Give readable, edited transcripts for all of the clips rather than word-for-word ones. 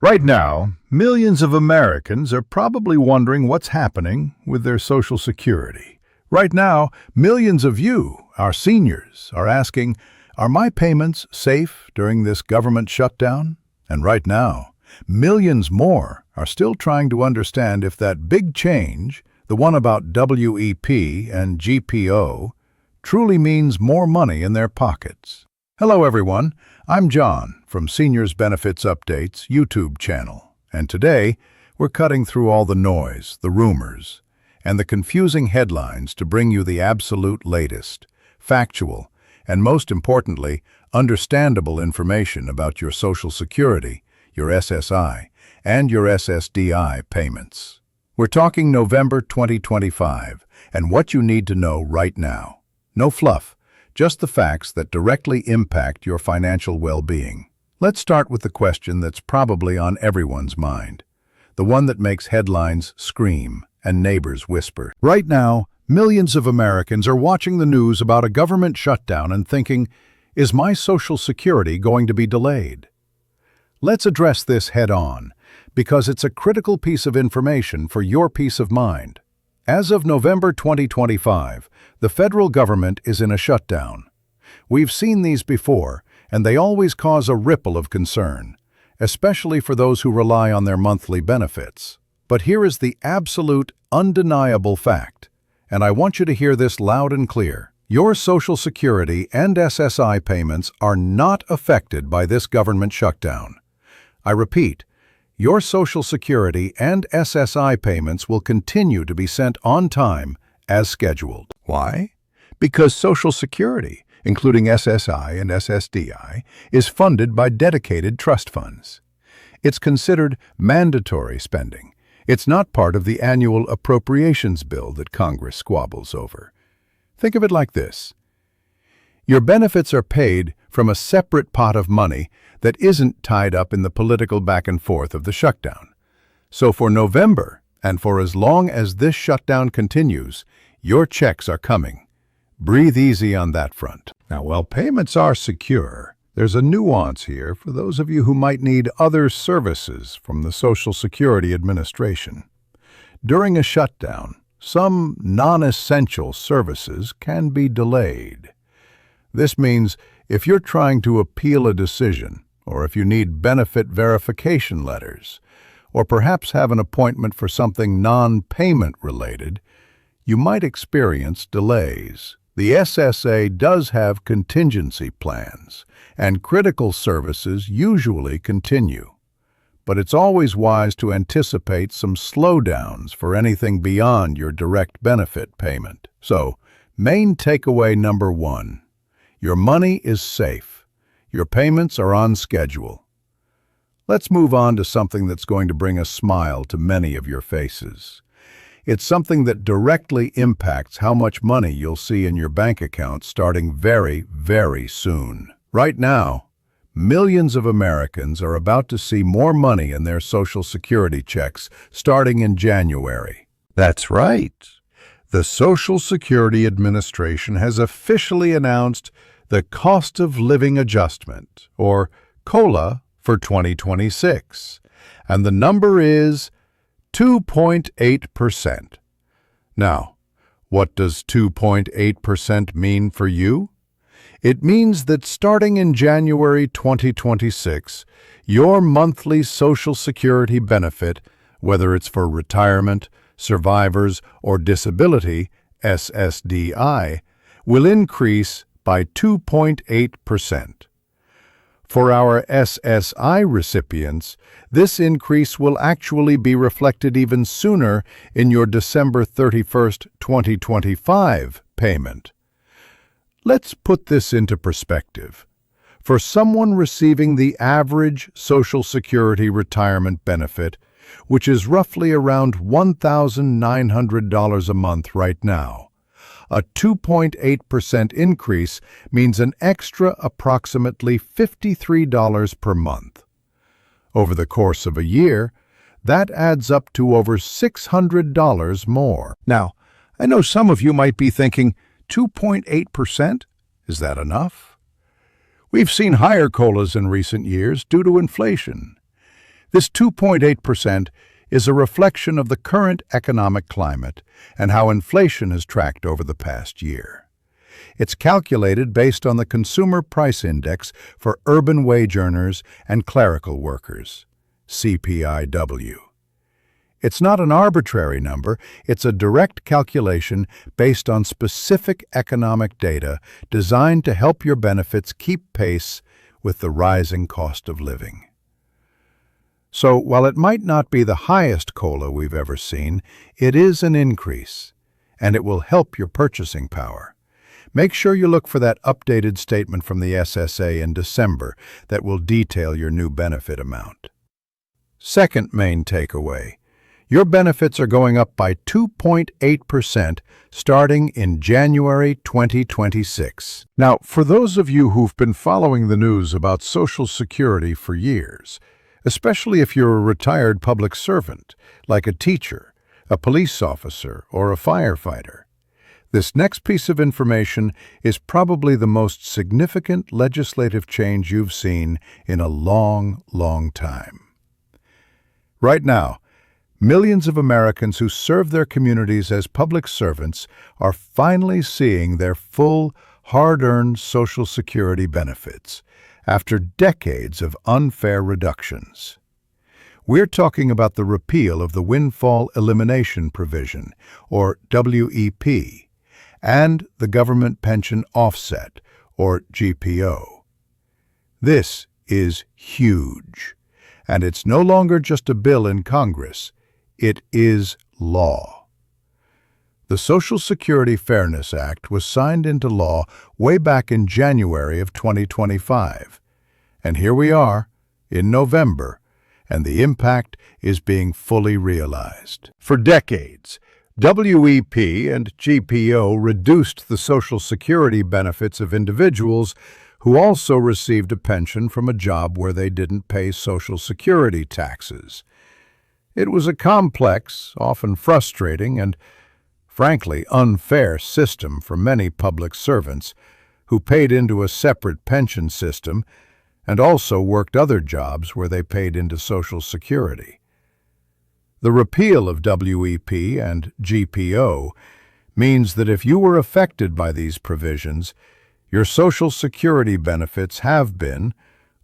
Right now, millions of Americans are probably wondering what's happening with their Social Security. Right now, millions of you, our seniors, are asking, are my payments safe during this government shutdown? And right now, millions more are still trying to understand if that big change, the one about WEP and GPO, truly means more money in their pockets. Hello everyone, I'm John from Seniors Benefits Updates YouTube channel, and today we're cutting through all the noise, the rumors, and the confusing headlines to bring you the absolute latest, factual, and most importantly, understandable information about your Social Security, your SSI, and your SSDI payments. We're talking November 2025, and what you need to know right now. No fluff, just the facts that directly impact your financial well-being. Let's start with the question that's probably on everyone's mind, the one that makes headlines scream and neighbors whisper. Right now, millions of Americans are watching the news about a government shutdown and thinking, is my Social Security going to be delayed? Let's address this head-on, because it's a critical piece of information for your peace of mind. As of November 2025, the federal government is in a shutdown. We've seen these before, and they always cause a ripple of concern, especially for those who rely on their monthly benefits. But here is the absolute, undeniable fact, and I want you to hear this loud and clear. Your Social Security and SSI payments are not affected by this government shutdown. I repeat, your Social Security and SSI payments will continue to be sent on time as scheduled. Why? Because Social Security, including SSI and SSDI, is funded by dedicated trust funds. It's considered mandatory spending. It's not part of the annual appropriations bill that Congress squabbles over. Think of it like this. Your benefits are paid from a separate pot of money that isn't tied up in the political back and forth of the shutdown. So for November, and for as long as this shutdown continues, your checks are coming. Breathe easy on that front. Now, while payments are secure, there's a nuance here for those of you who might need other services from the Social Security Administration. During a shutdown, some non-essential services can be delayed. This means if you're trying to appeal a decision, or if you need benefit verification letters, or perhaps have an appointment for something non-payment related, you might experience delays. The SSA does have contingency plans, and critical services usually continue. But it's always wise to anticipate some slowdowns for anything beyond your direct benefit payment. So, main takeaway number one, your money is safe. Your payments are on schedule. Let's move on to something that's going to bring a smile to many of your faces. It's something that directly impacts how much money you'll see in your bank account starting very, very soon. Right now, millions of Americans are about to see more money in their Social Security checks starting in January. That's right. The Social Security Administration has officially announced the Cost of Living Adjustment, or COLA, for 2026, and the number is 2.8%. Now, what does 2.8% mean for you? It means that starting in January 2026, your monthly Social Security benefit, whether it's for retirement, survivors, or disability, SSDI, will increase by 2.8%. For our SSI recipients, this increase will actually be reflected even sooner in your December 31st, 2025 payment. Let's put this into perspective. For someone receiving the average Social Security retirement benefit, which is roughly around $1,900 a month right now, a 2.8% increase means an extra approximately $53 per month. Over the course of a year, that adds up to over $600 more. Now, I know some of you might be thinking, 2.8%? Is that enough? We've seen higher COLAs in recent years due to inflation. This 2.8% is a reflection of the current economic climate and how inflation has tracked over the past year. It's calculated based on the Consumer Price Index for urban wage earners and clerical workers, CPIW. It's not an arbitrary number, it's a direct calculation based on specific economic data designed to help your benefits keep pace with the rising cost of living. So, while it might not be the highest COLA we've ever seen, it is an increase, and it will help your purchasing power. Make sure you look for that updated statement from the SSA in December that will detail your new benefit amount. Second main takeaway: your benefits are going up by 2.8% starting in January 2026. Now, for those of you who've been following the news about Social Security for years, especially if you're a retired public servant, like a teacher, a police officer, or a firefighter, this next piece of information is probably the most significant legislative change you've seen in a long, long time. Right now, millions of Americans who serve their communities as public servants are finally seeing their full, hard-earned Social Security benefits after decades of unfair reductions. We're talking about the repeal of the Windfall Elimination Provision, or WEP, and the Government Pension Offset, or GPO. This is huge, and it's no longer just a bill in Congress. It is law. The Social Security Fairness Act was signed into law way back in January of 2025. And here we are, in November, and the impact is being fully realized. For decades, WEP and GPO reduced the Social Security benefits of individuals who also received a pension from a job where they didn't pay Social Security taxes. It was a complex, often frustrating, and frankly unfair system for many public servants who paid into a separate pension system and also worked other jobs where they paid into Social Security. The repeal of WEP and GPO means that if you were affected by these provisions, your Social Security benefits have been,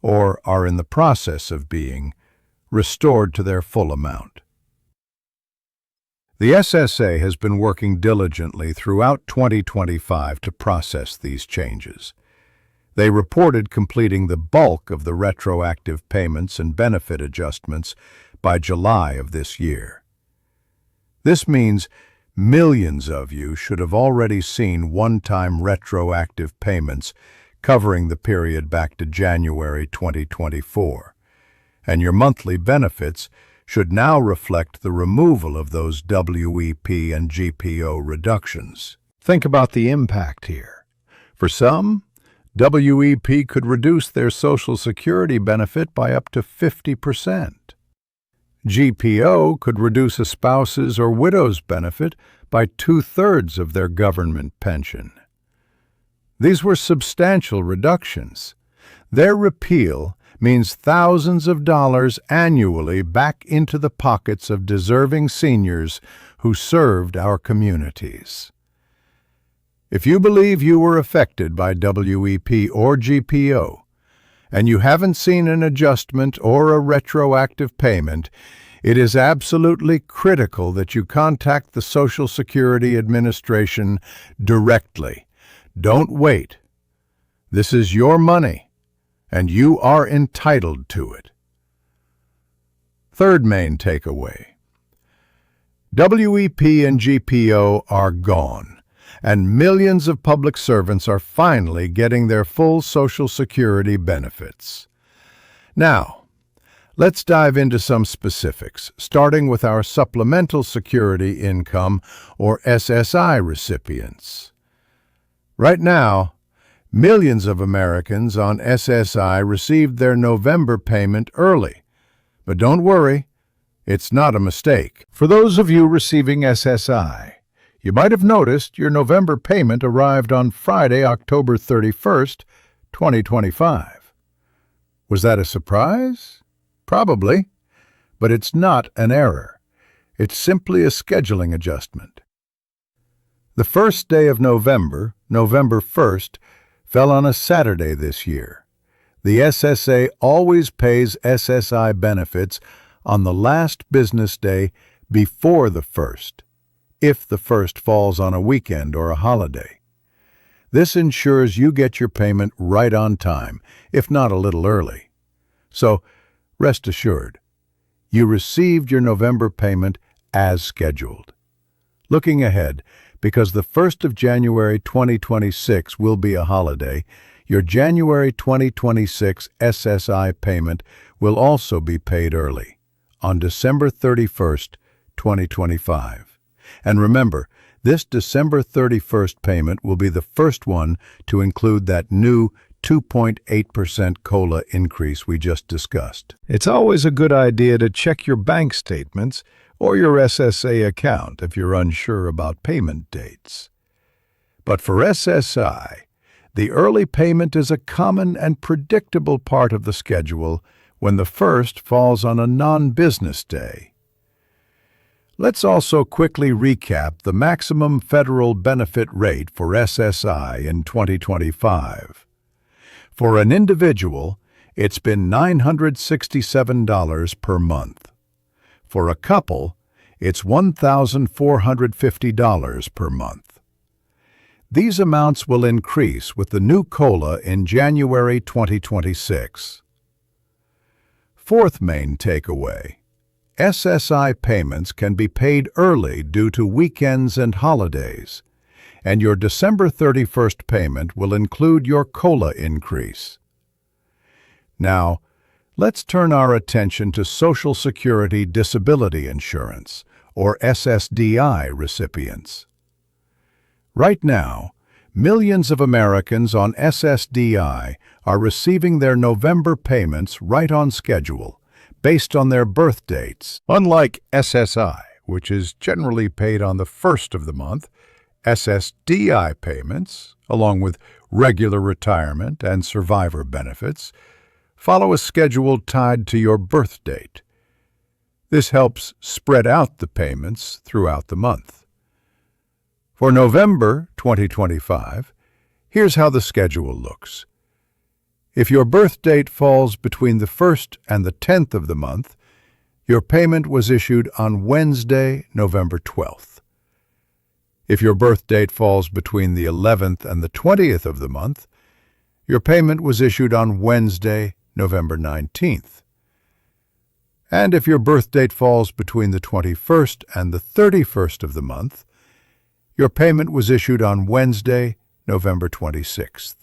or are in the process of being, restored to their full amount. The SSA has been working diligently throughout 2025 to process these changes. They reported completing the bulk of the retroactive payments and benefit adjustments by July of this year. This means millions of you should have already seen one-time retroactive payments covering the period back to January 2024. And your monthly benefits should now reflect the removal of those WEP and GPO reductions. Think about the impact here. For some, WEP could reduce their Social Security benefit by up to 50%. GPO could reduce a spouse's or widow's benefit by 2/3 of their government pension. These were substantial reductions. Their repeal means thousands of dollars annually back into the pockets of deserving seniors who served our communities. If you believe you were affected by WEP or GPO, and you haven't seen an adjustment or a retroactive payment, it is absolutely critical that you contact the Social Security Administration directly. Don't wait. This is your money, and you are entitled to it. Third main takeaway: WEP and GPO are gone, and millions of public servants are finally getting their full Social Security benefits. Now, let's dive into some specifics, starting with our Supplemental Security Income, or SSI recipients. Right now, millions of Americans on SSI received their November payment early. But don't worry, it's not a mistake. For those of you receiving SSI, you might have noticed your November payment arrived on Friday, October 31st, 2025. Was that a surprise? Probably. But it's not an error. It's simply a scheduling adjustment. The first day of November, November 1st, fell on a Saturday this year. The SSA always pays SSI benefits on the last business day before the 1st, if the 1st falls on a weekend or a holiday. This ensures you get your payment right on time, if not a little early. So, rest assured, you received your November payment as scheduled. Looking ahead, because the 1st of January 2026 will be a holiday, your January 2026 SSI payment will also be paid early, on December 31st, 2025. And remember, this December 31st payment will be the first one to include that new 2.8% COLA increase we just discussed. It's always a good idea to check your bank statements or your SSA account if you're unsure about payment dates. But for SSI, the early payment is a common and predictable part of the schedule when the 1st falls on a non-business day. Let's also quickly recap the maximum federal benefit rate for SSI in 2025. For an individual, it's been $967 per month. For a couple, it's $1,450 per month. These amounts will increase with the new COLA in January 2026. Fourth main takeaway: SSI payments can be paid early due to weekends and holidays, and your December 31st payment will include your COLA increase. Now, let's turn our attention to Social Security Disability Insurance, or SSDI recipients. Right now, millions of Americans on SSDI are receiving their November payments right on schedule, based on their birth dates. Unlike SSI, which is generally paid on the 1st of the month, SSDI payments, along with regular retirement and survivor benefits, follow a schedule tied to your birth date. This helps spread out the payments throughout the month. For November 2025, here's how the schedule looks. If your birth date falls between the 1st and the 10th of the month, your payment was issued on Wednesday, November 12th. If your birth date falls between the 11th and the 20th of the month, your payment was issued on Wednesday, November 19th. And if your birth date falls between the 21st and the 31st of the month, your payment was issued on Wednesday, November 26th.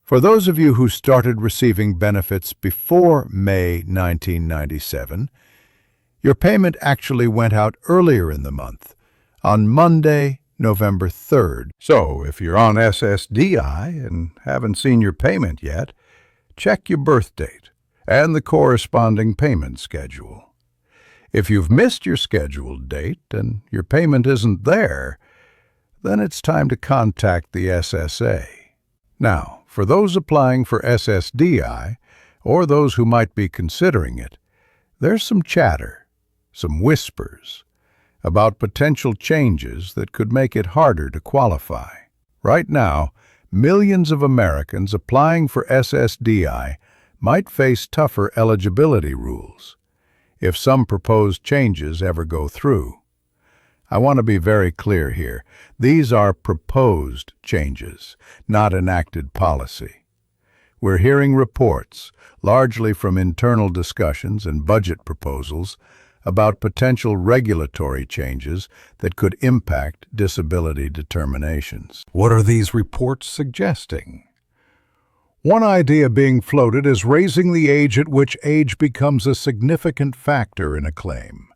For those of you who started receiving benefits before May 1997, your payment actually went out earlier in the month, on Monday, November 3rd. So, if you're on SSDI and haven't seen your payment yet, check your birth date and the corresponding payment schedule. If you've missed your scheduled date and your payment isn't there, then it's time to contact the SSA. Now, for those applying for SSDI, or those who might be considering it, there's some chatter, some whispers, about potential changes that could make it harder to qualify. Right now, millions of Americans applying for SSDI might face tougher eligibility rules if some proposed changes ever go through. I want to be very clear here. These are proposed changes, not enacted policy. We're hearing reports, largely from internal discussions and budget proposals, about potential regulatory changes that could impact disability determinations. What are these reports suggesting? One idea being floated is raising the age at which age becomes a significant factor in a claim.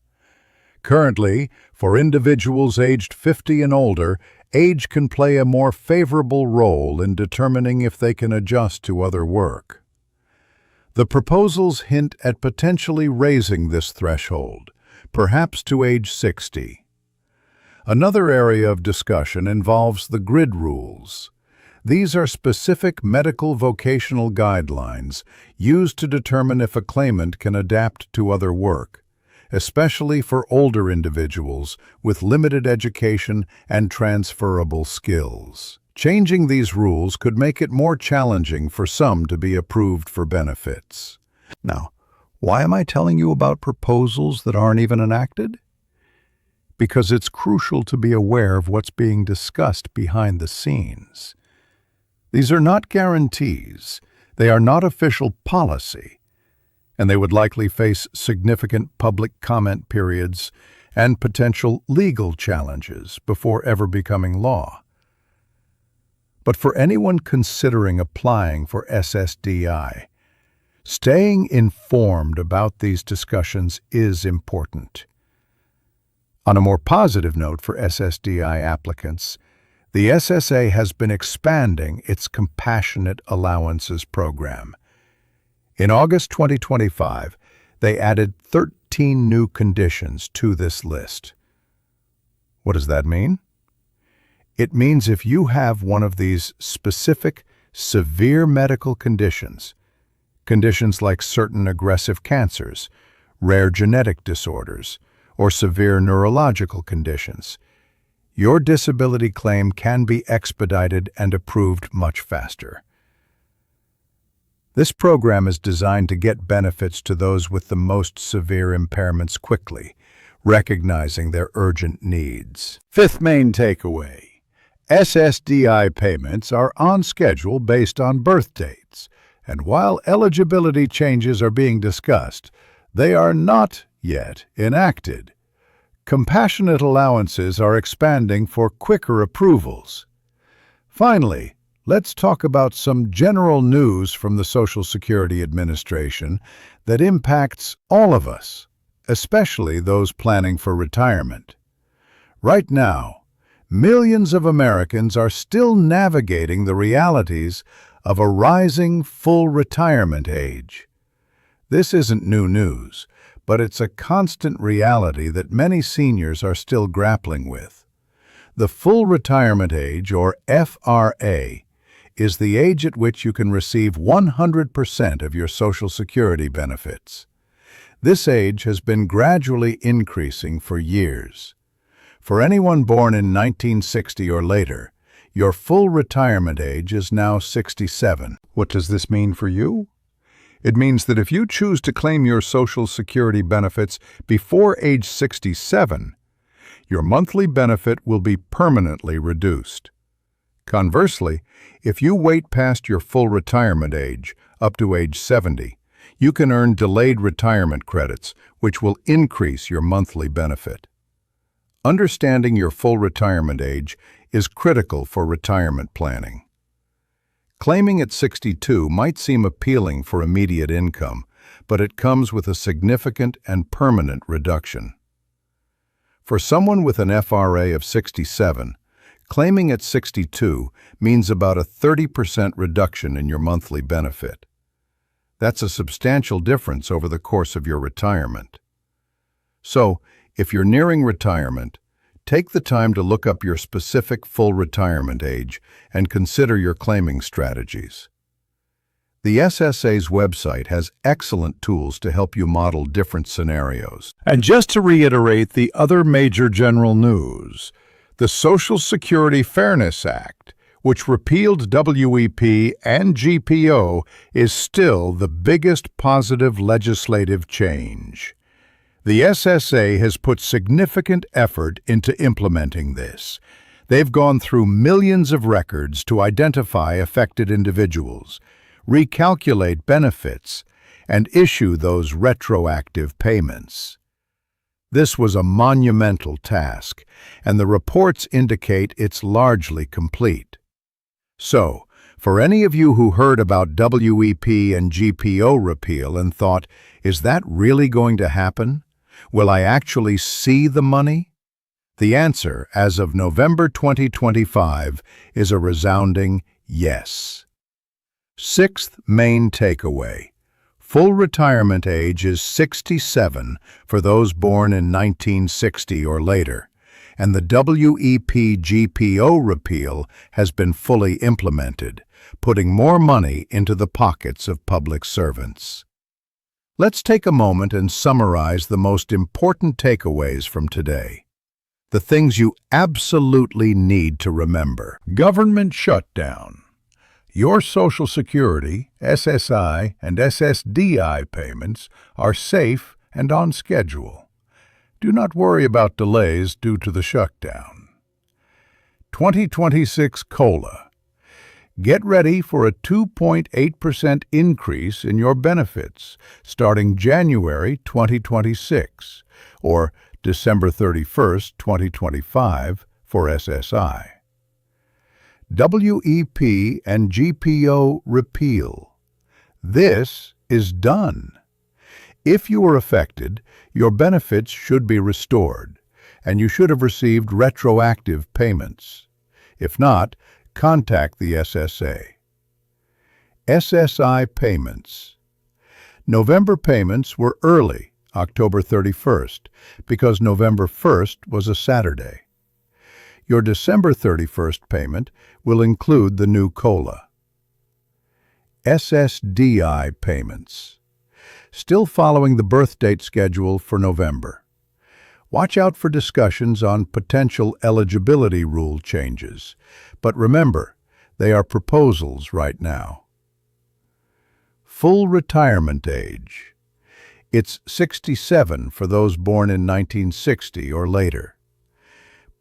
Currently, for individuals aged 50 and older, age can play a more favorable role in determining if they can adjust to other work. The proposals hint at potentially raising this threshold, perhaps to age 60. Another area of discussion involves the grid rules. These are specific medical vocational guidelines used to determine if a claimant can adapt to other work, especially for older individuals with limited education and transferable skills. Changing these rules could make it more challenging for some to be approved for benefits. Now, why am I telling you about proposals that aren't even enacted? Because it's crucial to be aware of what's being discussed behind the scenes. These are not guarantees, they are not official policy, and they would likely face significant public comment periods and potential legal challenges before ever becoming law. But for anyone considering applying for SSDI, staying informed about these discussions is important. On a more positive note for SSDI applicants, the SSA has been expanding its Compassionate Allowances program. In August 2025, they added 13 new conditions to this list. What does that mean? It means if you have one of these specific, severe medical conditions like certain aggressive cancers, rare genetic disorders, or severe neurological conditions, your disability claim can be expedited and approved much faster. This program is designed to get benefits to those with the most severe impairments quickly, recognizing their urgent needs. Fifth main takeaway: SSDI payments are on schedule based on birth dates, and while eligibility changes are being discussed, they are not yet enacted. Compassionate allowances are expanding for quicker approvals. Finally, let's talk about some general news from the Social Security Administration that impacts all of us, especially those planning for retirement. Right now, millions of Americans are still navigating the realities of a rising full retirement age. This isn't new news, but it's a constant reality that many seniors are still grappling with. The full retirement age, or FRA, is the age at which you can receive 100% of your Social Security benefits. This age has been gradually increasing for years. For anyone born in 1960 or later, your full retirement age is now 67. What does this mean for you? It means that if you choose to claim your Social Security benefits before age 67, your monthly benefit will be permanently reduced. Conversely, if you wait past your full retirement age, up to age 70, you can earn delayed retirement credits, which will increase your monthly benefit. Understanding your full retirement age is critical for retirement planning. Claiming at 62 might seem appealing for immediate income, but it comes with a significant and permanent reduction. For someone with an FRA of 67, claiming at 62 means about a 30% reduction in your monthly benefit. That's a substantial difference over the course of your retirement. So, if you're nearing retirement, take the time to look up your specific full retirement age and consider your claiming strategies. The SSA's website has excellent tools to help you model different scenarios. And just to reiterate the other major general news, the Social Security Fairness Act, which repealed WEP and GPO, is still the biggest positive legislative change. The SSA has put significant effort into implementing this. They've gone through millions of records to identify affected individuals, recalculate benefits, and issue those retroactive payments. This was a monumental task, and the reports indicate it's largely complete. So, for any of you who heard about WEP and GPO repeal and thought, is that really going to happen? Will I actually see the money? The answer, as of November 2025, is a resounding yes. Sixth main takeaway: full retirement age is 67 for those born in 1960 or later, and the WEP-GPO repeal has been fully implemented, putting more money into the pockets of public servants. Let's take a moment and summarize the most important takeaways from today. The things you absolutely need to remember. Government shutdown. Your Social Security, SSI, and SSDI payments are safe and on schedule. Do not worry about delays due to the shutdown. 2026 COLA. Get ready for a 2.8% increase in your benefits starting January 2026 or December 31st, 2025 for SSI. WEP and GPO repeal. This is done. If you were affected, your benefits should be restored, and you should have received retroactive payments. If not, contact the SSA. SSI payments. November payments were early, October 31st, because November 1st was a Saturday. Your December 31st payment will include the new COLA. SSDI payments. Still following the birth date schedule for November. Watch out for discussions on potential eligibility rule changes, but remember, they are proposals right now. Full retirement age. It's 67 for those born in 1960 or later.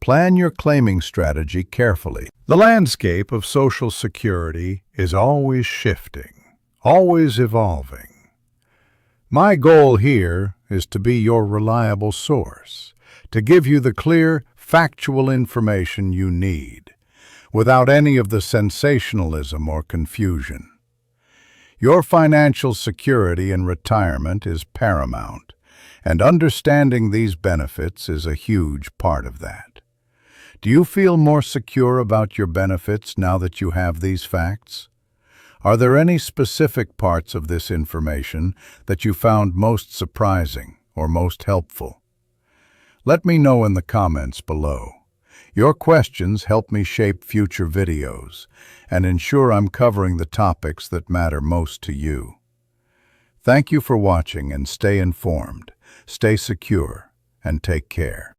Plan your claiming strategy carefully. The landscape of Social Security is always shifting, always evolving. My goal here is to be your reliable source, to give you the clear, factual information you need, without any of the sensationalism or confusion. Your financial security in retirement is paramount, and understanding these benefits is a huge part of that. Do you feel more secure about your benefits now that you have these facts? Are there any specific parts of this information that you found most surprising or most helpful? Let me know in the comments below. Your questions help me shape future videos and ensure I'm covering the topics that matter most to you. Thank you for watching, and stay informed, stay secure, and take care.